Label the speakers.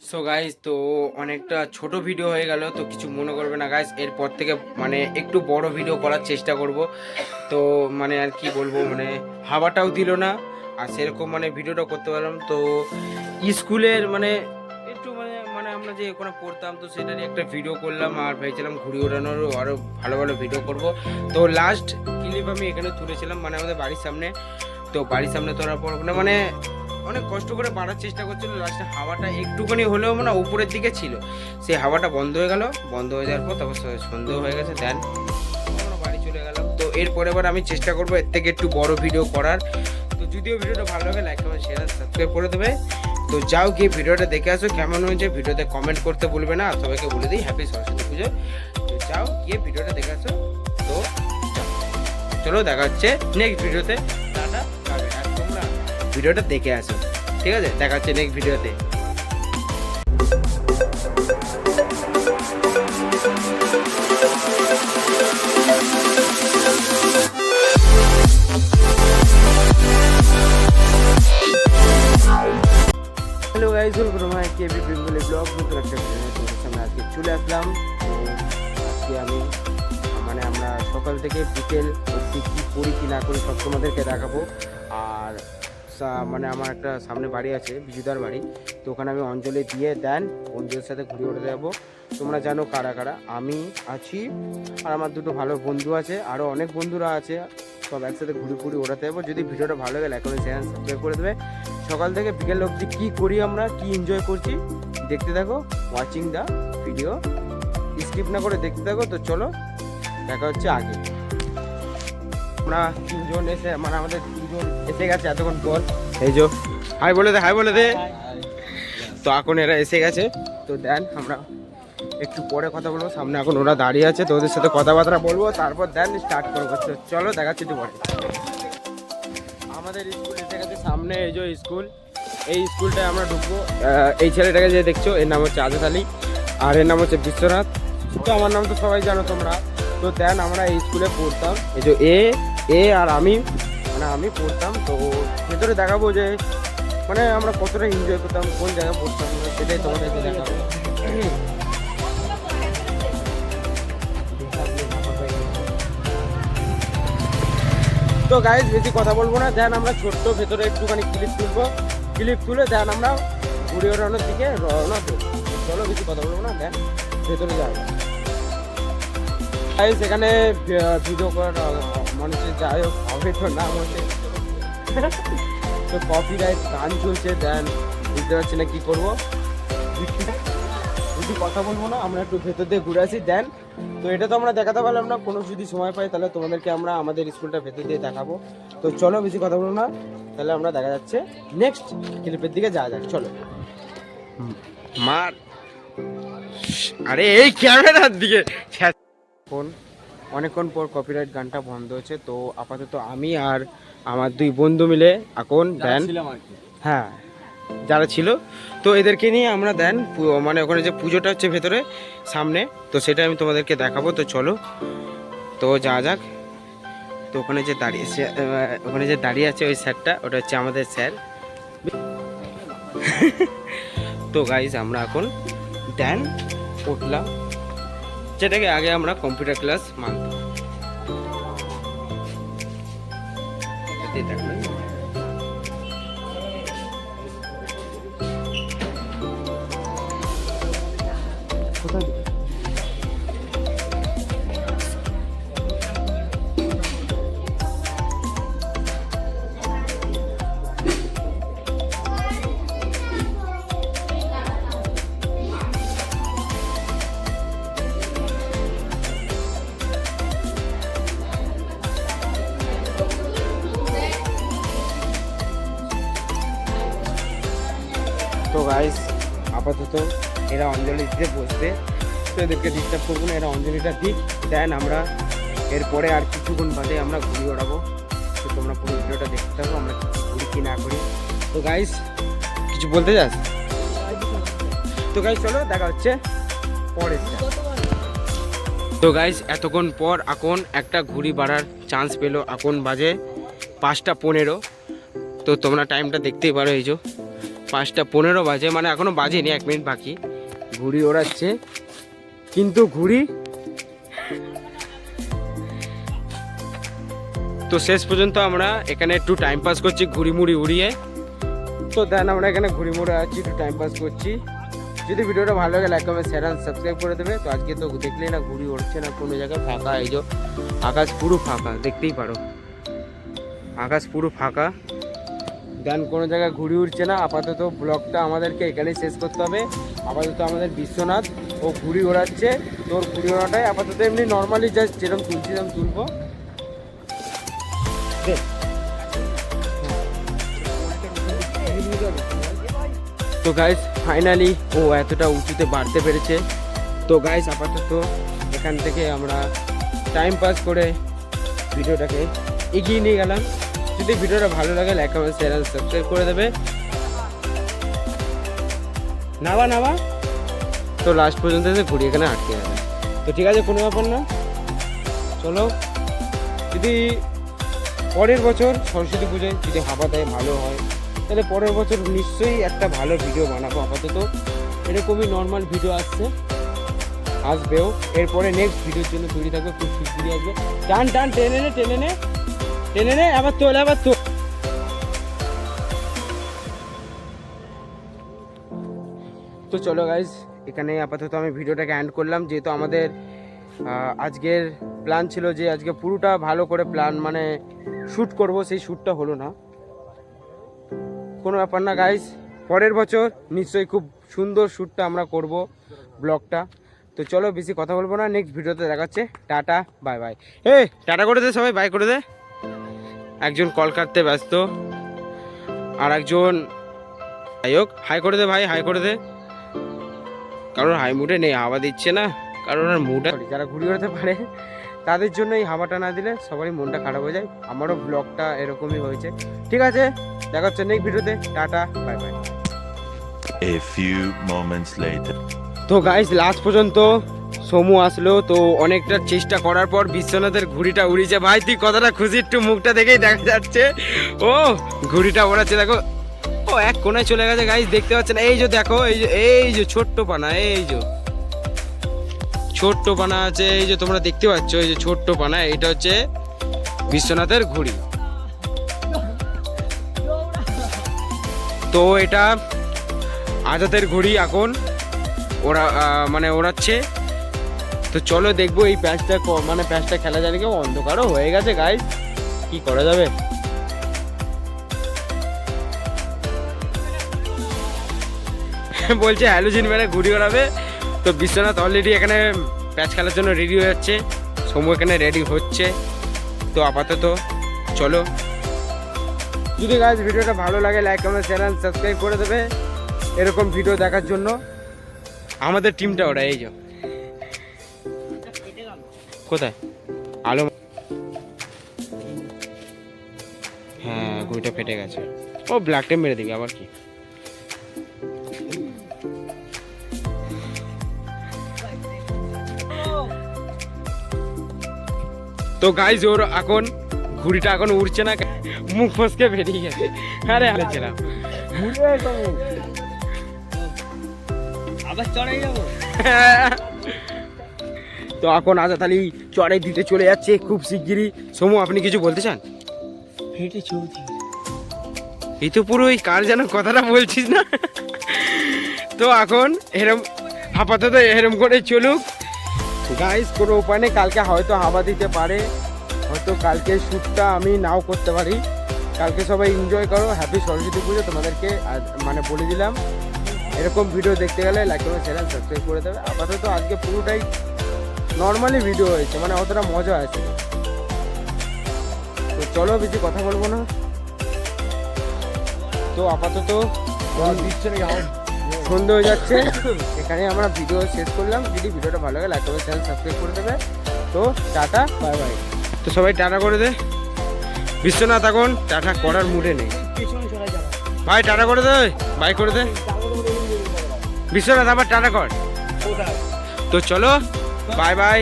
Speaker 1: So guys, তো অনেকটা ছোট ভিডিও হয়ে গেল, তো কিছু মনে করবে না গাইস। এরপর থেকে একটু বড় ভিডিও করার চেষ্টা করব। তো আর কি বলবো, হাওয়াটাও দিল না, আর সেরকম ভিডিওটা করতে পারলাম। তো স্কুলের একটু আমরা যে ওখানে পড়তাম, তো সেটারই একটা ভিডিও করলাম, আর ভেবেছিলাম ঘুড়ি ওড়ানোরও আরও ভালো ভালো ভিডিও করব। তো লাস্ট ক্লিপ আমি এখানে তুলেছিলাম, আমাদের বাড়ির সামনে। তো বাড়ির সামনে তোলার পর অনেক কষ্ট করে বাড়ার চেষ্টা করছিল। লাস্টে হাওয়াটা একটুখানি হলেও উপরের দিকে ছিল, সেই হাওয়াটা বন্ধ হয়ে গেল। বন্ধ হয়ে যাওয়ার পর তারপর সন্দেহ হয়ে গেছে, দেন আমরা বাড়ি চলে গেলাম। তো এরপরে এবার আমি চেষ্টা করবো এর থেকে একটু বড় ভিডিও করার। তো যদিও ভিডিওটা ভালো লাগে, লাইক কমেন্ট শেয়ার সাবস্ক্রাইব করে দেবে। তো যাও গিয়ে ভিডিওটা দেখে আসো কেমন হয়েছে। ভিডিওতে কমেন্ট করতে ভুলবে না, সবাইকে বলে দিই হ্যাপি সরস্বতী পুজো। তো যাও গিয়ে ভিডিওটা দেখে আসো। তো চলো, দেখা হচ্ছে নেক্সট ভিডিওতে। টাটা, আর তোমরা ভিডিওটা দেখে আসো, ঠিক আছে? দেখা হচ্ছে নেক্সট ভিডিওতে। Hello guys, welcome my KB Bengali blog. নতুন একটা ভিডিও তোমাদের সামনে আজকে চলে আসলাম। তো আজকে আমি আমরা সকাল থেকে বিকেল অবধি কী করি কি না করি সব তোমাদেরকে দেখাবো। আর আমার একটা সামনে বাড়ি আছে, বিজুদার বাড়ি। তো ওখানে আমি অঞ্জলি দিয়ে দেন বন্ধুদের সাথে ঘুরে উঠে যাবো। তোমরা জানো কারা কারা, আমি আছি আর আমার দুটো ভালো বন্ধু আছে, আরও অনেক বন্ধুরা আছে। সব একসাথে ঘুরে ঘুরে ওড়াতে যাবো। যদি ভিডিওটা ভালো লাগে লাইক করে চ্যানেল সাবস্ক্রাইব করে দেবে। সকাল থেকে বিকেল অবধি কী করি, আমরা কী এনজয় করছি দেখতে থাকো। ওয়াচিং দ্য ভিডিও, স্কিপ না করে দেখতে থাকো। তো চলো, দেখা হচ্ছে আগে। আমরা তিনজন এসে আমাদের দুজন এসে গেছে এতক্ষণ পর। এই যে হাই বলে দে, হাই বলে দে। তো এখন এরা এসে গেছে। তো দেন আমরা একটু পরে কথা বলবো, সামনে এখন ওরা দাঁড়িয়ে আছে। তো ওদের সাথে কথাবার্তা বলবো, তারপর দেন স্টার্ট করবো। চলো, দেখাচ্ছি একটু পরে। আমাদের স্কুল এসে গেছে সামনে, এই যে স্কুল। এই স্কুলটায় আমরা ঢুকবো। এই ছেলেটাকে যে দেখছো, এর নাম হচ্ছে আজাদ আলী, আর এর নাম হচ্ছে বিশ্বনাথ। তো আমার নাম তো সবাই জানো তোমরা। তো দেন আমরা এই স্কুলে পড়তাম। এই যে এ আর আমি আমি পড়তাম। তো ভেতরে দেখাবো যে আমরা কতটা এনজয় করতাম, কোন জায়গায় পড়তাম, সেটাই তোমাদেরকে দেখাবো। তো গাইজ বেশি কথা বলবো না, দেন আমরা ছোট্ট ভেতরে একটুখানি ক্লিপ তুলবো। ক্লিপ তুলে দেন আমরা ঘুরে ওড়ানোর দিকে রওনা দেবো। চলো, বেশি কথা বলবো না, দেন ভেতরে যাবো। গাইজ এখানে ভিডিও করার মানুষের যাই হোক হবে, তো নাম হচ্ছে তো কপিরাইট গান চলছে। দেন বুঝতে পারছি না কি করবো, বেশি কথা বলবো না, আমরা একটু ভেতর দিয়ে ঘুরে আসি। দেন তো এটা তো আমরা দেখাতে পারলাম না, কোনো যদি সময় পাই তাহলে তোমাদেরকে আমরা আমাদের স্কুলটা ভেতর দিয়ে দেখাবো। তো চলো, বেশি কথা বলবো না, তাহলে আমরা দেখা যাচ্ছে নেক্সট ক্লিপের দিকে যাওয়া যাক। চলো মার, আরে এই ক্যামেরার দিকে। ফোন অনেকক্ষণ পর কপিরাইট গানটা বন্ধ হয়েছে। তো আপাতত আমি আর আমার দুই বন্ধু মিলে এখন দেন, হ্যাঁ যারা ছিল, তো এদেরকে নিয়ে আমরা দেন ওখানে যে পুজোটা হচ্ছে ভেতরে সামনে, তো সেটা আমি তোমাদেরকে দেখাবো। তো চলো, তো যাওয়া যাক। তো ওখানে যে দাঁড়িয়ে আছে ওই স্যারটা, ওটা হচ্ছে আমাদের স্যার। তো গাইজ আমরা এখন দেন উঠলাম, যেটাকে আগে আমরা কম্পিউটার ক্লাস মানতাম। কোথায় তো গাইস আপাতত এরা অঞ্জলি দিতে বসবে, তো এদেরকে ডিস্টার্ব করবো না, এরা অঞ্জলিটা দিক। দেন আমরা এরপরে আর কিছুক্ষণ বাদে আমরা ঘুরি ওড়াবো। তো তোমরা পুরো ভিডিওটা দেখতে থাকো, আমরা কিছু করি কি না করি। তো গাইস কিছু বলতে চাস? তো গাইস চলো, দেখা হচ্ছে পরে। তো গাইস এতক্ষণ পর এখন একটা ঘুড়ি বাড়ার চান্স পেলো। এখন বাজে 5:15। তো তোমরা টাইমটা দেখতেই পারো, এই যে 5:15 বাজে, মানে এখনো বাজেনি, 1 মিনিট বাকি। ঘুড়ি ওড়াচ্ছে, কিন্তু ঘুড়ি তো শেষ পর্যন্ত আমরা এখানে একটু টাইম পাস করছি ঘুড়ি মুড়ি উড়িয়ে। তো দেন আমরা এখানে ঘুড়ি মুড়ে আছি, একটু টাইম পাস করছি। যদি ভিডিওটা ভালো লাগে লাইক কমেন্ট শেয়ার সাবস্ক্রাইব করে দেবে। তো আজকে তো দেখলেই না ঘুড়ি উড়ছে না কোনো জায়গায়, ফাঁকা। এই যে আকাশ পুরো ফাঁকা, দেখতেই পারো আকাশ পুরো ফাঁকা। দেন কোনো জায়গায় ঘুড়ি উড়ছে না। আপাতত ব্লগটা আমাদেরকে এখানেই শেষ করতে হবে। আপাতত আমাদের বিশ্বনাথ ও ঘুড়ি ওড়াচ্ছে। তোর ঘুড়ি ওড়াটাই আপাতত এমনি নর্মালি জাস্ট যেরকম তুলছিলাম তুলবো। তো গাইস ফাইনালি ও এতটা উঁচুতে বাড়তে পেরেছে। তো গাইস আপাতত এখান থেকে আমরা টাইম পাস করে ভিডিওটাকে এগিয়ে নিয়ে গেলাম। যদি ভিডিওটা ভালো লাগে লাইক কমেন্ট শেয়ার সাবস্ক্রাইব করে দেবে। নাবা নাবা তো লাস্ট পর্যন্ত ঘুড়ি এখানে আটকে যাবে। তো ঠিক আছে, কোনো ব্যাপার না, চলো। যদি পরের বছর সরস্বতী পুজোয় যদি হাওয়া দেয় ভালো হয়, তাহলে পরের বছর নিশ্চয়ই একটা ভালো ভিডিও বানাবো। আপাতত এরকমই নর্মাল ভিডিও আসবেও। এরপরে নেক্সট ভিডিওর জন্য তৈরি থাকবে, খুব শিগগিরই আসবে। টান টান টেনে নে টেনে নে টেনে নে, আবার তোল আবার তোল। তো চলো গাইজ, এখানে আপাতত আমি ভিডিওটাকে এন্ড করলাম। যেহেতু আমাদের আজকের প্ল্যান ছিল যে আজকে পুরোটা ভালো করে প্ল্যান মানে শ্যুট করব, সেই শ্যুটটা হলো না। কোনো ব্যাপার না গাইজ, পরের বছর নিশ্চয়ই খুব সুন্দর শ্যুটটা আমরা করব ব্লগটা। তো চলো বেশি কথা বলবো না, নেক্সট ভিডিওতে দেখাচ্ছে। Tata bye bye. টাটা করে দে সবাই, বাই করে দে। একজন কল কাটতে ব্যস্ত, আর একজন যাই হোক হাই করে দে ভাই, হাই করে দে। কারোর হাই মুডে নেই, হাওয়া দিচ্ছে না, কারণ আর মুড, যারা ঘুরে বেড়াতে পারে তাদের জন্য এই হাওয়াটা না দিলে সবারই মনটা খারাপ হয়ে যায়। আমারও ব্লগটা এরকমই হয়েছে। ঠিক আছে, দেখা হচ্ছে নেক্সট ভিডিওতে। Tata bye bye.
Speaker 2: A few moments later.
Speaker 1: তো গাইস লাস্ট পর্যন্ত সমু আসলো। তো অনেকটা চেষ্টা করার পর বিশ্বনাথের ঘুড়িটা উড়িয়েছে। ভাই তুই কতটা খুশি, একটু মুখটা দেখেই দেখা যাচ্ছে। ও ঘুড়িটা ওড়াচ্ছে, দেখো। ও এক কোনায় চলে গেছে গাইস, দেখতে পাচ্ছেন। এই যে দেখো, এই যে ছোট্ট পানা, এই যে ছোট্ট পানা আছে, এই যে তোমরা দেখতে পাচ্ছ, এই যে ছোট্ট পানা, এটা হচ্ছে বিশ্বনাথের ঘুড়ি। তো এটা আজাদের ঘুড়ি এখন ওরা মানে ওড়াচ্ছে। তো চলো দেখবো এই প্যাচটা, মানে প্যাচটা খেলা যায় নাকি। অন্ধকারও হয়ে গেছে গাইস, কি করা যাবে। বলছে হ্যালোজিন মেরে ঘুড়ি ওড়াবে। তো বিশ্বনাথ অলরেডি এখানে প্যাচ খেলার জন্য রেডি হয়ে যাচ্ছে, সমু এখানে রেডি হচ্ছে। তো আপাতত চলো, যদি গাইস ভিডিওটা ভালো লাগে লাইক কমেন্ট শেয়ার সাবস্ক্রাইব করে দেবে এরকম ভিডিও দেখার জন্য। আমাদের টিমটা ওরা, এই যে কোথায় আলো, হ্যাঁ ঘুড়িটা ফেটে গেছে। ও ব্ল্যাক টেপ মেরে দিবি আবার কি। তো গাইজ ওর এখন ঘুড়িটা এখন উড়ছে না, মুখ ফসকে বেরিয়ে গেছে। আরে আলেছিলাম
Speaker 3: আবার চড়াই যাবো।
Speaker 1: তো এখন আজাদ আলী চড়াই দিতে চলে যাচ্ছে খুব শিগগিরই। সমু আপনি কিছু বলতে চান?
Speaker 3: হেঁটে চলছি।
Speaker 1: এই তো পুরো ওই কার যেন কথাটা বলছিস না। তো এখন এরম আপাতত এরম করে চলুক গাইস, কোনো উপায় নেই। কালকে হয়তো হাওয়া দিতে পারে, হয়তো কালকে শ্যুটটা আমি নাও করতে পারি। কালকে সবাই এনজয় করো, হ্যাপি সরস্বতী পুজো তোমাদেরকে মানে বলে দিলাম। এরকম ভিডিও দেখতে গেলে লাইক করে চ্যানেল সাবস্ক্রাইব করে দেবে। আপাতত আজকে পুরোটাই নর্মালি ভিডিও হয়েছে, মানে অতটা মজা আছে। তো চলো বেশি কথা বলবো না। তো আপাতত সন্ধ্যে হয়ে যাচ্ছে, এখানে আমরা ভিডিও শেষ করলাম। যদি ভিডিওটা ভালো লাগে লাইক করে চ্যানেল সাবস্ক্রাইব করে দেবে। তো টাটা বাই বাই। তো সবাই টাটা করে দে। বিশ্বনাথ এখন টাটা করার মুডে নেই ভাই, টাটা করে দে, বাই করে দে। বিশ্বনাথ আবার টাটা কর। তো চলো বাই বাই।